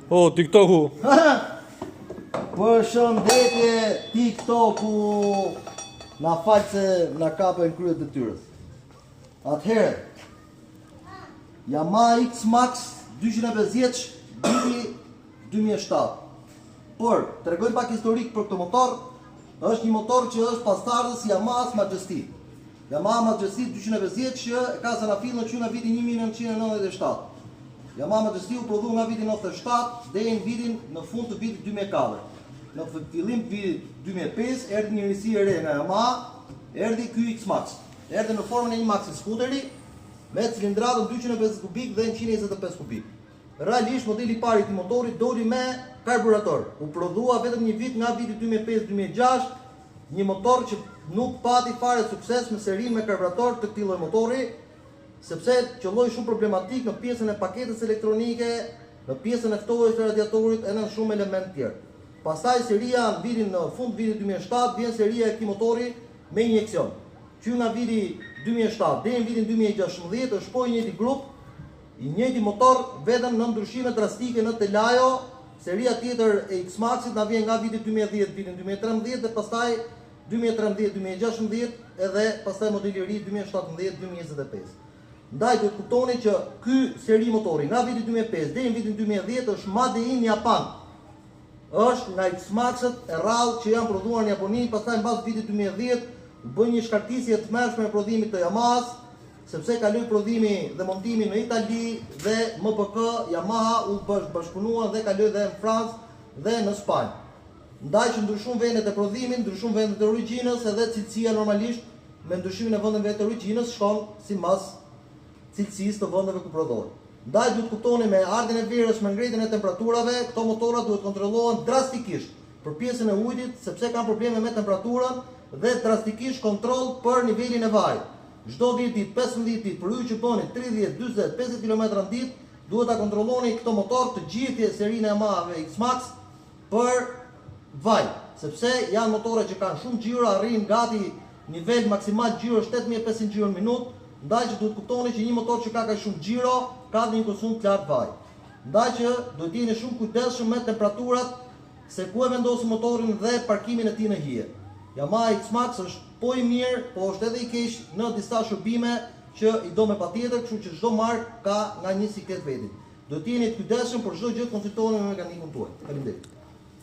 O, TikToku. Për shëndetje, TikToku. Na falë se na kapën kryet të tyres. Atëherë, Yamaha X-Max 250 viti 2007. Por, të regoj pak historik për këtë motor. Është një motor që është pasardhës Yamaha Majesty. Yamaha Majesty 250 që ka zanafill në qyna vitin 1997. Yamaha Majesty u prodhu nga vitin 97 dhe në vitin në fund të vitit 2004. Në fillim të vitit 2005 erdhi një risi e re nga Yamaha, erdhi ky X-Max. Erdhi në formën e një maxi skuteri me cilindratën 250 kubik dhe 125 kubik. Realisht modeli i parë i këtij motori doli me karburator. U prodhua vetëm një vit nga viti 2005-2006, një motor që nuk pati fare sukses me serinë me karburator të këtij lloji motori, sepse qëlloi shumë problematik në pjesën e paketës elektronike, në pjesën e ftohjes të radiatorit e në shumë elementë tjerë. Pastaj seria në vitin në fund vitit 2007 vjen seria e këtij motori me injeksion. Që nga viti 2007 deri në vitin 2016 është po i njëjti grup, i njëjti motor, vetëm në ndryshime drastike në telajo. Seria tjetër e X-Maxit na vjen nga viti 2010 vitin 2013 dhe pastaj 2013-2016 edhe pastaj modeli i ri 2017-2025. Ndaj duhet kuptoni që ky seri motori nga viti 2005 deri në vitin 2010 është made in Japan. Është nga X-Maxet e rrallë që janë prodhuar në Japoni, pastaj mbas vitit 2010 u bën një shkartisje të tmerrshme e prodhimit të Yamahas, sepse kaloi prodhimi dhe montimi në Itali dhe MPK Yamaha u bashkëpunuan dhe kaloi dhe në Francë dhe në Spanjë. Ndaj që ndryshon vendet e prodhimit, ndryshon vendet e origjinës, edhe cilësia normalisht me ndryshimin e vendeve të origjinës shkon sipas cilësisë të vendeve ku prodhohet. Ndaj duhet kuptoni me ardhin e verës, me ngritjen e temperaturave, këto motora duhet kontrollohen drastikisht për pjesën e ujit, sepse kanë probleme me temperaturën dhe drastikisht kontroll për nivelin e vajit. Çdo 10 ditë, 15 ditë për ujë që bëni 30, 40, 50 km në ditë, duhet ta kontrolloni këto motor të gjithë serinë e Yamaha X-Max për vaj, sepse janë motore që kanë shumë xhiro, arrin gati nivel maksimal xhiro 8500 xhiro në minutë, ndaj që duhet kuptoni që një motor që ka kaq shumë xhiro ka një konsum të lartë vaj. Ndaj që duhet jeni shumë kujdesshëm me temperaturat, se ku e vendos motorin dhe parkimin e tij në hije. Yamaha X-Max është po i mirë, po është edhe i keq në disa shërbime që i do me patjetër, kështu që çdo markë ka nga një siklet vetin. Duhet jeni të kujdesshëm për çdo gjë, konsultoni me mekanikun tuaj. Faleminderit.